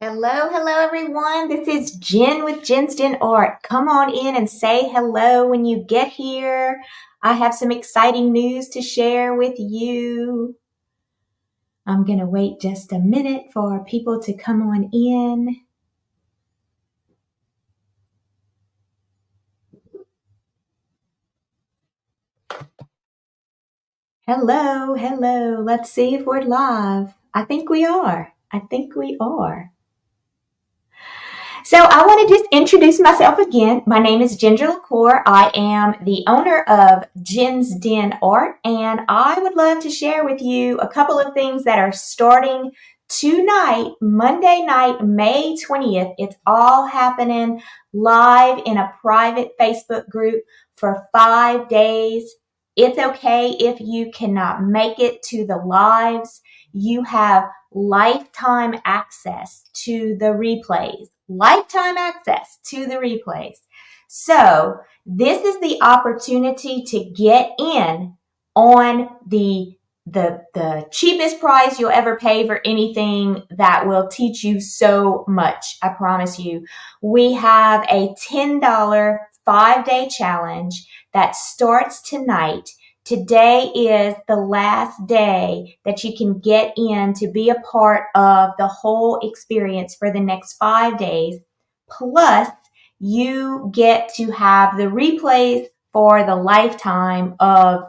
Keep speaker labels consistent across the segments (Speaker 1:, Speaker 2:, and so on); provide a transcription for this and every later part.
Speaker 1: Hello everyone. This is Jen with Jen's Den Art. Come on in and say hello when you get here. I have some exciting news to share with you. I'm going to wait just a minute for people to come on in. Hello. Let's see if we're live. I think we are. So I want to just introduce myself again. My name is Ginger LaCour. I am the owner of Jen's Den Art, and I would love to share with you a couple of things that are starting tonight, Monday night, May 20th. It's all happening live in a private Facebook group for 5 days. It's okay if you cannot make it to the lives. You have lifetime access to the replays. So this is the opportunity to get in on the cheapest price you'll ever pay for anything that will teach you so much. I promise you. We have a $10 5-day challenge that starts tonight. Today is the last day that you can get in to be a part of the whole experience for the next 5 days. Plus, you get to have the replays for the lifetime of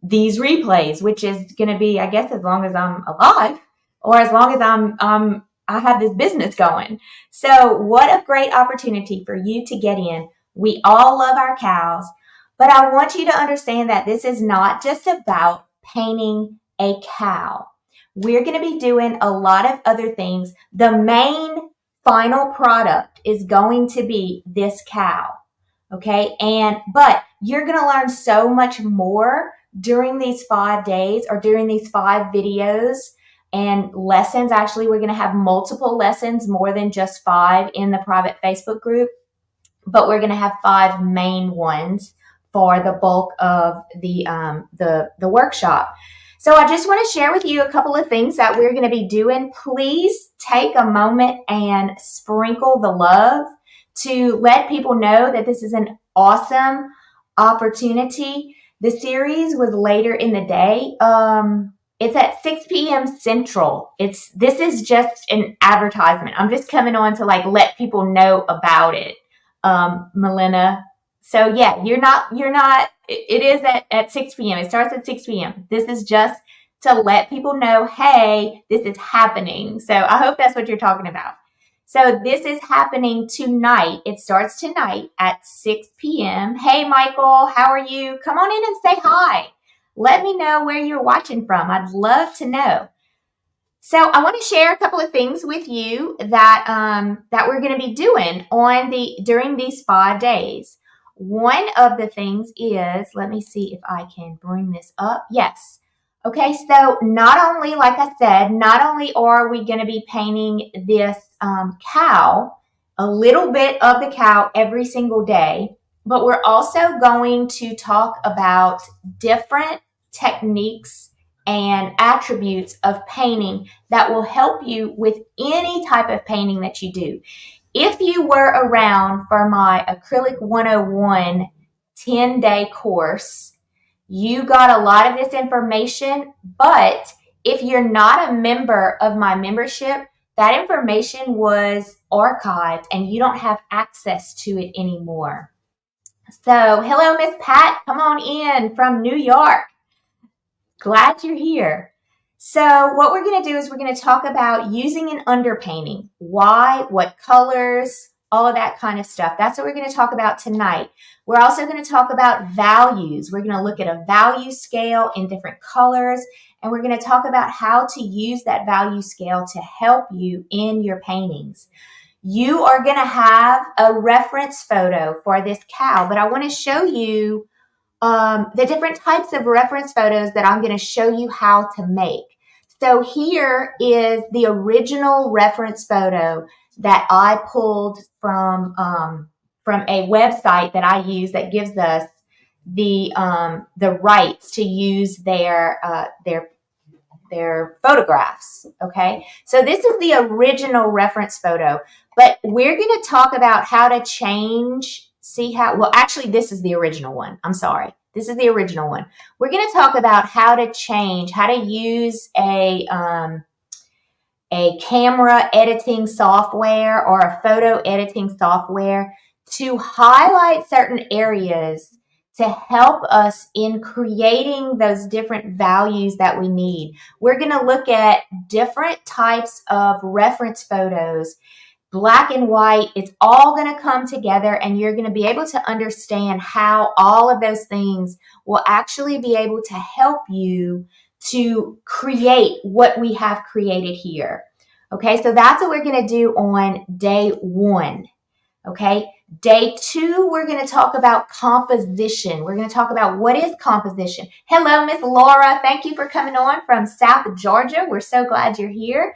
Speaker 1: these replays, which is going to be, I guess, as long as I'm alive or as long as I have this business going. So what a great opportunity for you to get in. We all love our cows. But I want you to understand that this is not just about painting a cow. We're going to be doing a lot of other things. The main final product is going to be this cow. Okay. But you're going to learn so much more during these 5 days or during these 5 videos and lessons. Actually, we're going to have multiple lessons, more than just 5 in the private Facebook group, but we're going to have 5 main ones for the bulk of the workshop. So I just want to share with you a couple of things that we're going to be doing. Please take a moment and sprinkle the love to let people know that this is an awesome opportunity. The series was later in the day. It's at 6 p.m. Central. This is just an advertisement. I'm just coming on to let people know about it. Melina. So yeah, you're not, it is at 6 p.m. It starts at 6 p.m. This is just to let people know, hey, this is happening. So I hope that's what you're talking about. So this is happening tonight. It starts tonight at 6 p.m. Hey, Michael, how are you? Come on in and say hi. Let me know where you're watching from. I'd love to know. So I want to share a couple of things with you that we're going to be doing during these 5 days. One of the things is, let me see if I can bring this up. Yes. Okay, so not only, like I said, not only are we going to be painting this cow, a little bit of the cow every single day, but we're also going to talk about different techniques and attributes of painting that will help you with any type of painting that you do. If you were around for my Acrylic 101 10-day course, you got a lot of this information, but if you're not a member of my membership, that information was archived and you don't have access to it anymore. So, hello, Miss Pat. Come on in from New York. Glad you're here. So what we're going to do is we're going to talk about using an underpainting. Why, what colors, all of that kind of stuff. That's what we're going to talk about tonight. We're also going to talk about values. We're going to look at a value scale in different colors, and we're going to talk about how to use that value scale to help you in your paintings. You are going to have a reference photo for this cow, but I want to show you the different types of reference photos that I'm going to show you how to make. So here is the original reference photo that I pulled from a website that I use that gives us the rights to use their their photographs. Okay, so this is the original reference photo, but we're going to talk about how to change. See how, well, actually, this is the original one. I'm sorry. This is the original one. We're going to talk about how to change, how to use a camera editing software or a photo editing software to highlight certain areas to help us in creating those different values that we need. We're going to look at different types of reference photos, black and white. It's all going to come together, and you're going to be able to understand how all of those things will actually be able to help you to create what we have created here. Okay, so that's what we're going to do on day 1. Okay, day 2, we're going to talk about composition. We're going to talk about what is composition. Hello, Miss Laura. Thank you for coming on from South Georgia. We're so glad you're here.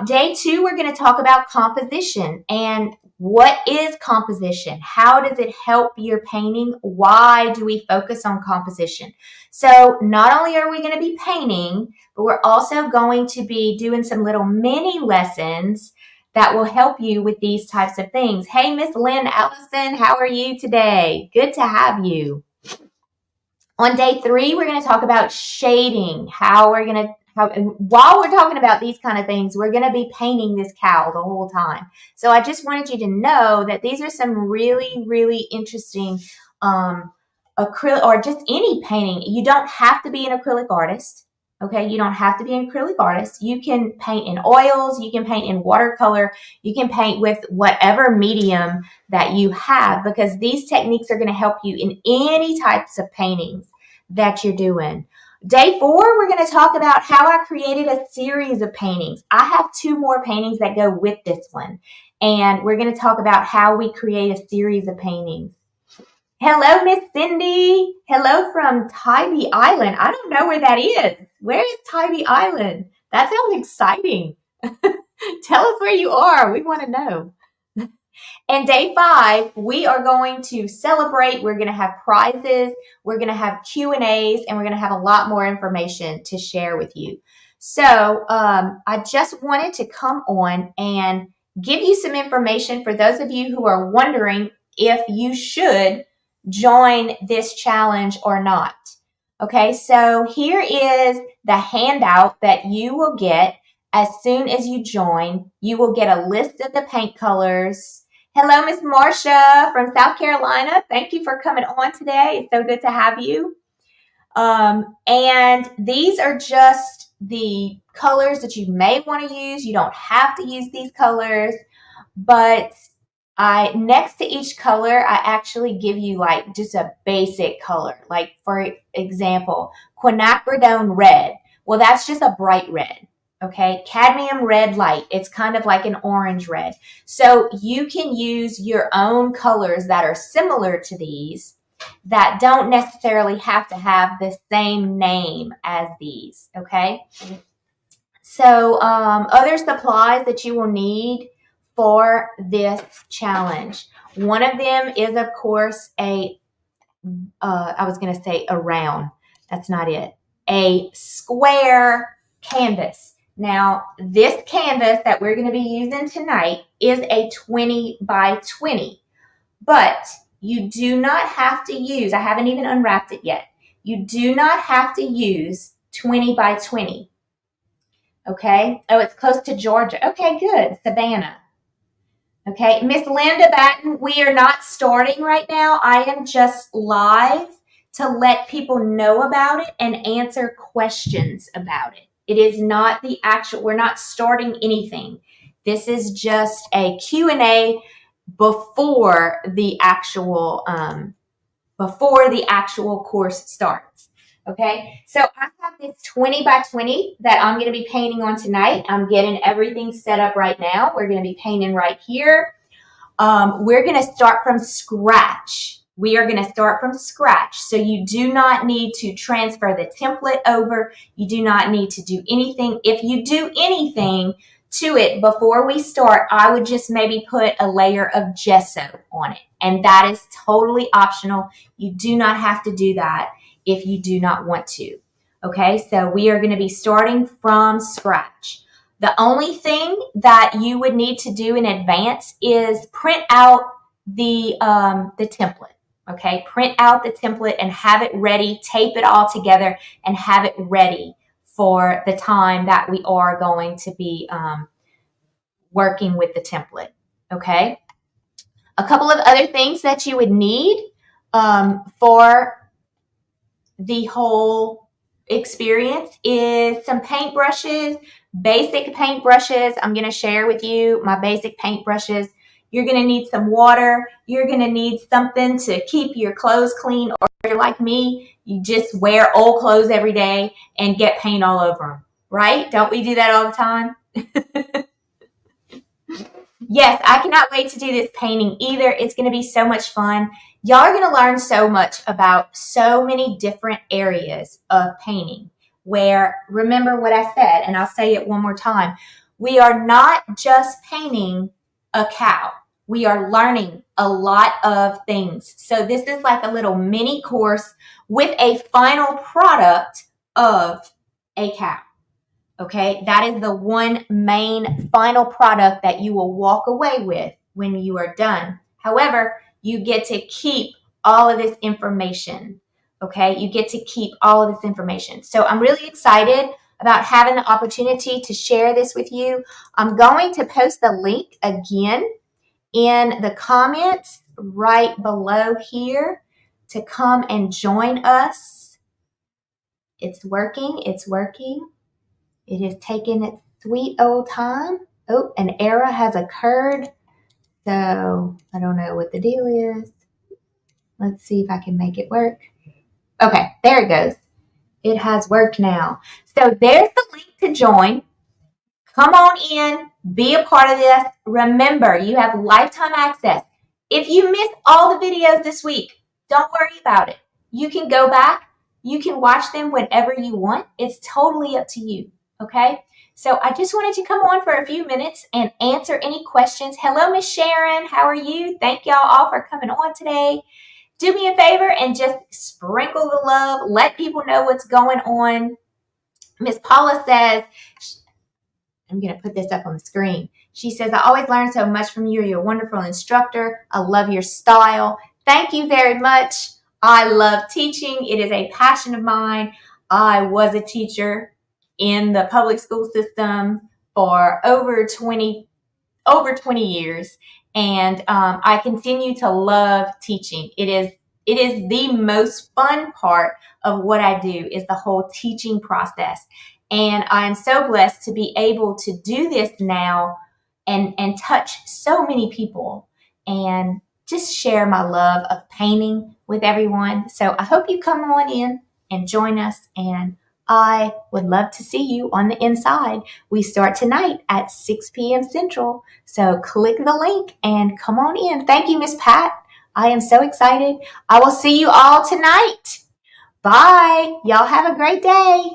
Speaker 1: Day 2, we're going to talk about composition and what is composition? How does it help your painting? Why do we focus on composition? So not only are we going to be painting, but we're also going to be doing some little mini lessons that will help you with these types of things. Hey, Miss Lynn Allison, how are you today? Good to have you. On day 3, we're going to talk about shading, while we're talking about these kind of things, we're going to be painting this cow the whole time. So I just wanted you to know that these are some really, really interesting acrylic, or just any painting. You don't have to be an acrylic artist. Okay, you don't have to be an acrylic artist. You can paint in oils, you can paint in watercolor, you can paint with whatever medium that you have, because these techniques are going to help you in any types of paintings that you're doing. Day 4, we're going to talk about how I created a series of paintings. I have 2 more paintings that go with this one, and we're going to talk about how we create a series of paintings. Hello, Miss Cindy. Hello from Tybee Island. I don't know where that is. Where is Tybee Island? That sounds exciting. Tell us where you are. We want to know. And day 5, we are going to celebrate. We're going to have prizes. We're going to have Q&As, and we're going to have a lot more information to share with you. So I just wanted to come on and give you some information for those of you who are wondering if you should join this challenge or not. Okay, so here is the handout that you will get as soon as you join. You will get a list of the paint colors. Hello, Miss Marcia from South Carolina. Thank you for coming on today. It's so good to have you. And these are just the colors that you may want to use. You don't have to use these colors, but next to each color, I actually give you like just a basic color. Like for example, quinacridone red. Well, that's just a bright red. Okay, cadmium red light. It's kind of like an orange red. So you can use your own colors that are similar to these that don't necessarily have to have the same name as these. Okay, so other supplies that you will need for this challenge. One of them is, of course, I was going to say a round. That's not it. A square canvas. Now, this canvas that we're going to be using tonight is a 20 by 20, but you do not have to use, I haven't even unwrapped it yet. You do not have to use 20 by 20. Okay. Oh, it's close to Georgia. Okay, good. Savannah. Okay, Miss Linda Batten, we are not starting right now. I am just live to let people know about it and answer questions about it. It is not the actual, we're not starting anything. This is just a Q&A before the actual course starts. Okay, so I have this 20 by 20 that I'm going to be painting on tonight. I'm getting everything set up right now. We're going to be painting right here. We're going to start from scratch. We are going to start from scratch. So you do not need to transfer the template over. You do not need to do anything. If you do anything to it before we start, I would just maybe put a layer of gesso on it. And that is totally optional. You do not have to do that if you do not want to. Okay, so we are going to be starting from scratch. The only thing that you would need to do in advance is print out the template. Okay, print out the template and have it ready, tape it all together and have it ready for the time that we are going to be working with the template. Okay, a couple of other things that you would need for the whole experience is some paintbrushes, basic paintbrushes. I'm going to share with you my basic paintbrushes. You're going to need some water. You're going to need something to keep your clothes clean, or if you're like me, you just wear old clothes every day and get paint all over them, right? Don't we do that all the time? Yes, I cannot wait to do this painting either. It's going to be so much fun. Y'all are going to learn so much about so many different areas of painting where, remember what I said, and I'll say it one more time. We are not just painting a cow. We are learning a lot of things. So this is like a little mini course with a final product of a cow. Okay, that is the one main final product that you will walk away with when you are done. However, you get to keep all of this information. Okay, you get to keep all of this information. So I'm really excited about having the opportunity to share this with you. I'm going to post the link again in the comments right below here to come and join us. It's working, it's working. It has taken its sweet old time. Oh, an error has occurred. So I don't know what the deal is. Let's see if I can make it work. Okay, there it goes. It has worked now. So there's the link to join. Come on in, be a part of this. Remember, you have lifetime access. If you missed all the videos this week, don't worry about it. You can go back. You can watch them whenever you want. It's totally up to you. Okay? So I just wanted to come on for a few minutes and answer any questions. Hello, Miss Sharon. How are you? Thank y'all all for coming on today. Do me a favor and just sprinkle the love. Let people know what's going on. Miss Paula says, I'm going to put this up on the screen. She says, I always learn so much from you. You're a wonderful instructor. I love your style. Thank you very much. I love teaching. It is a passion of mine. I was a teacher in the public school system for over 20 years. And I continue to love teaching. It is the most fun part of what I do is the whole teaching process. And I'm so blessed to be able to do this now and touch so many people and just share my love of painting with everyone. So I hope you come on in and join us, and I would love to see you on the inside. We start tonight at 6 p.m. Central. So click the link and come on in. Thank you, Miss Pat. I am so excited. I will see you all tonight. Bye. Y'all have a great day.